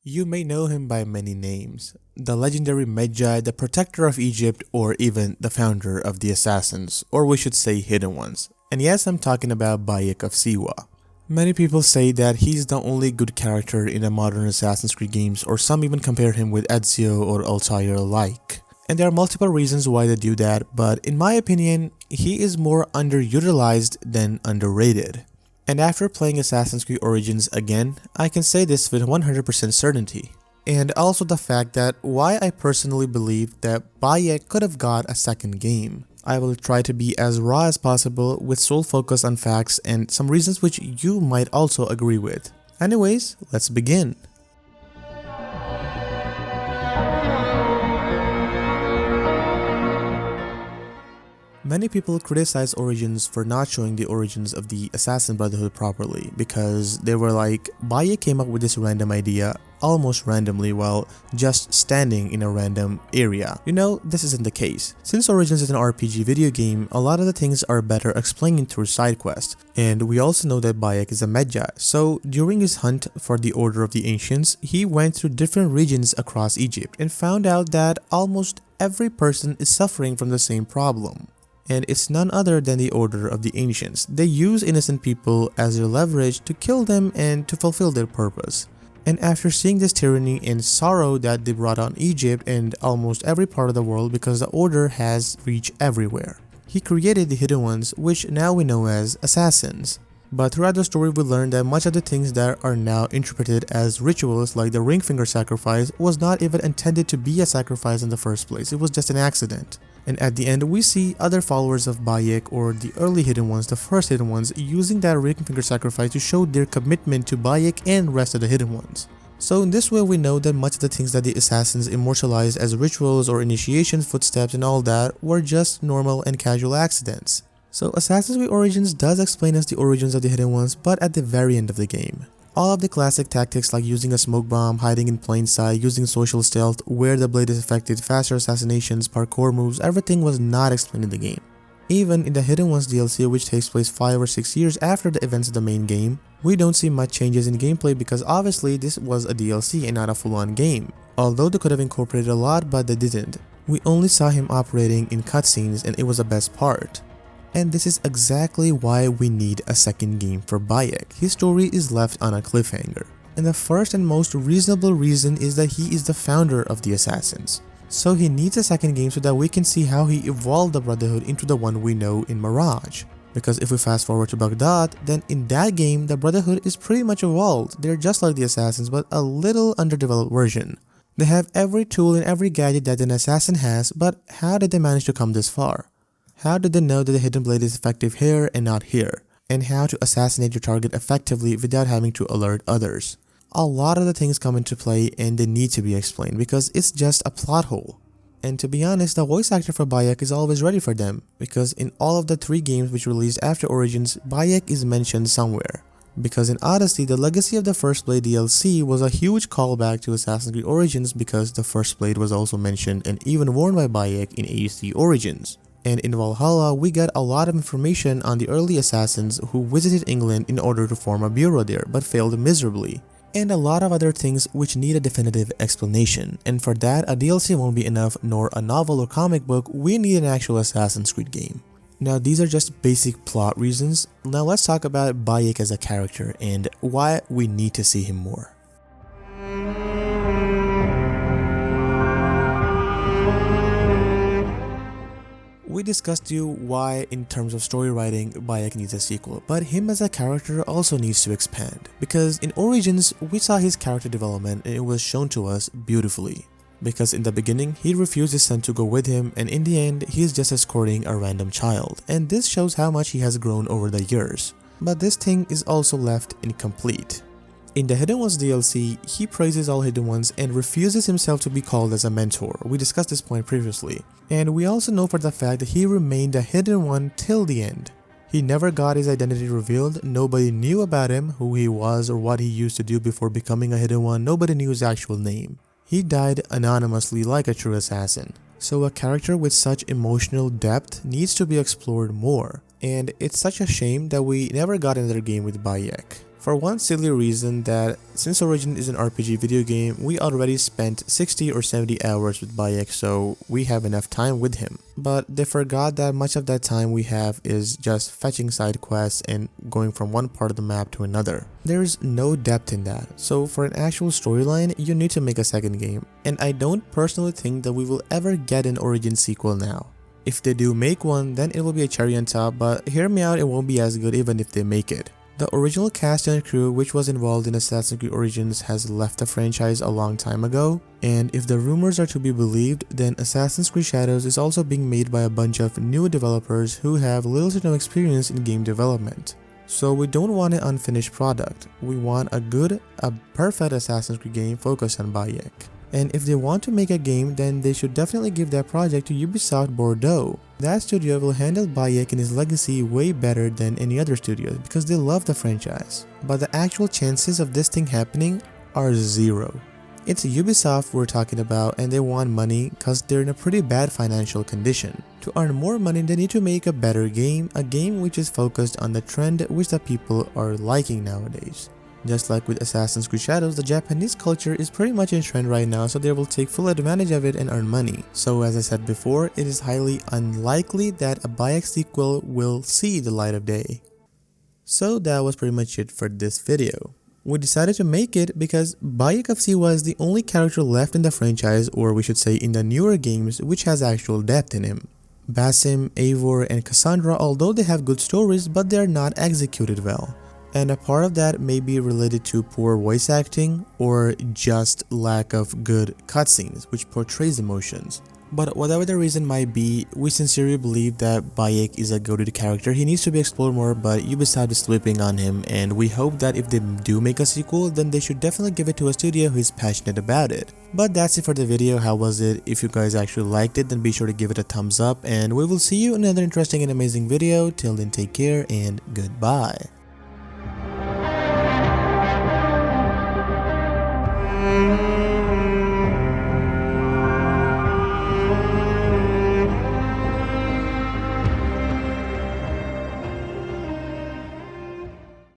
You may know him by many names, the legendary Magi, the protector of Egypt, or even the founder of the Assassins, or we should say Hidden Ones. And yes, I'm talking about Bayek of Siwa. Many people say that he's the only good character in the modern Assassin's Creed games, or some even compare him with Ezio or Altair alike. And there are multiple reasons why they do that, but in my opinion, he is more underutilized than underrated. And after playing Assassin's Creed Origins again, I can say this with 100% certainty. And also the fact that why I personally believe that Bayek could have got a second game. I will try to be as raw as possible with sole focus on facts and some reasons which you might also agree with. Anyways, let's begin. Many people criticize Origins for not showing the origins of the Assassin Brotherhood properly because they were like, Bayek came up with this random idea almost randomly while just standing in a random area. You know, this isn't the case. Since Origins is an RPG video game, a lot of the things are better explained through side quests. And we also know that Bayek is a Magi, so during his hunt for the Order of the Ancients, he went through different regions across Egypt and found out that almost every person is suffering from the same problem. And it's none other than the Order of the Ancients. They use innocent people as their leverage to kill them and to fulfill their purpose. And after seeing this tyranny and sorrow that they brought on Egypt and almost every part of the world because the Order has reached everywhere, he created the Hidden Ones, which now we know as Assassins. But throughout the story we learned that much of the things that are now interpreted as rituals like the ring finger sacrifice was not even intended to be a sacrifice in the first place, it was just an accident. And at the end we see other followers of Bayek, or the early Hidden Ones, the first Hidden Ones, using that ring finger sacrifice to show their commitment to Bayek and rest of the Hidden Ones. So in this way we know that much of the things that the assassins immortalized as rituals or initiations, footsteps and all that were just normal and casual accidents. So Assassin's Creed Origins does explain us the origins of the Hidden Ones, but at the very end of the game. All of the classic tactics like using a smoke bomb, hiding in plain sight, using social stealth, where the blade is effective, faster assassinations, parkour moves, everything was not explained in the game. Even in the Hidden Ones DLC, which takes place 5 or 6 years after the events of the main game, we don't see much changes in gameplay because obviously this was a DLC and not a full-on game. Although they could have incorporated a lot, but they didn't. We only saw him operating in cutscenes and it was the best part. And this is exactly why we need a second game for Bayek. His story is left on a cliffhanger. And the first and most reasonable reason is that he is the founder of the Assassins. So he needs a second game so that we can see how he evolved the Brotherhood into the one we know in Mirage. Because if we fast forward to Baghdad, then in that game the Brotherhood is pretty much evolved. They're just like the Assassins but a little underdeveloped version. They have every tool and every gadget that an assassin has, but how did they manage to come this far? How did they know that the hidden blade is effective here and not here? And how to assassinate your target effectively without having to alert others? A lot of the things come into play and they need to be explained because it's just a plot hole. And to be honest, the voice actor for Bayek is always ready for them because in all of the 3 games which released after Origins, Bayek is mentioned somewhere. Because in Odyssey, the Legacy of the First Blade DLC was a huge callback to Assassin's Creed Origins because the First Blade was also mentioned and even worn by Bayek in ASD Origins. And in Valhalla, we got a lot of information on the early assassins who visited England in order to form a bureau there but failed miserably. And a lot of other things which need a definitive explanation. And for that, a DLC won't be enough, nor a novel or comic book, we need an actual Assassin's Creed game. Now these are just basic plot reasons. Now let's talk about Bayek as a character and why we need to see him more. We discussed you why in terms of story writing Bayek needs a sequel, but him as a character also needs to expand. Because in Origins, we saw his character development and it was shown to us beautifully. Because in the beginning, he refused his son to go with him and in the end, he is just escorting a random child. And this shows how much he has grown over the years. But this thing is also left incomplete. In the Hidden Ones DLC, he praises all Hidden Ones and refuses himself to be called as a mentor. We discussed this point previously. And we also know for the fact that he remained a Hidden One till the end. He never got his identity revealed, nobody knew about him, who he was or what he used to do before becoming a Hidden One, nobody knew his actual name. He died anonymously like a true assassin. So a character with such emotional depth needs to be explored more. And it's such a shame that we never got another game with Bayek. For one silly reason that since Origin is an RPG video game, we already spent 60 or 70 hours with Bayek, so we have enough time with him. But they forgot that much of that time we have is just fetching side quests and going from one part of the map to another. There is no depth in that, so for an actual storyline, you need to make a second game. And I don't personally think that we will ever get an Origin sequel now. If they do make one, then it will be a cherry on top, but hear me out, it won't be as good even if they make it. The original cast and crew which was involved in Assassin's Creed Origins has left the franchise a long time ago, and if the rumors are to be believed, then Assassin's Creed Shadows is also being made by a bunch of new developers who have little to no experience in game development. So we don't want an unfinished product, we want a perfect Assassin's Creed game focused on Bayek. And if they want to make a game, then they should definitely give that project to Ubisoft Bordeaux. That studio will handle Bayek and his legacy way better than any other studios because they love the franchise. But the actual chances of this thing happening are zero. It's Ubisoft we're talking about, and they want money because they're in a pretty bad financial condition. To earn more money, they need to make a better game, a game which is focused on the trend which the people are liking nowadays. Just like with Assassin's Creed Shadows, the Japanese culture is pretty much in trend right now, so they will take full advantage of it and earn money. So as I said before, it is highly unlikely that a Bayek sequel will see the light of day. So that was pretty much it for this video. We decided to make it because Bayek of Siwa is the only character left in the franchise, or we should say in the newer games, which has actual depth in him. Basim, Eivor, and Cassandra, although they have good stories, but they are not executed well. And a part of that may be related to poor voice acting or just lack of good cutscenes which portrays emotions. But whatever the reason might be, we sincerely believe that Bayek is a goated character. He needs to be explored more, but Ubisoft is sleeping on him, and we hope that if they do make a sequel, then they should definitely give it to a studio who is passionate about it. But that's it for the video. How was it? If you guys actually liked it, then be sure to give it a thumbs up, and we will see you in another interesting and amazing video. Till then, take care and goodbye.